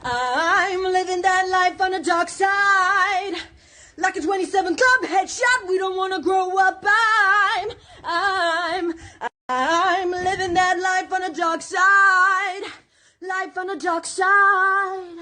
I'm living that life on the dark side. Like a 27 club headshot, we don't wanna grow up. I'm living that life on the dark side. Life on the dark side.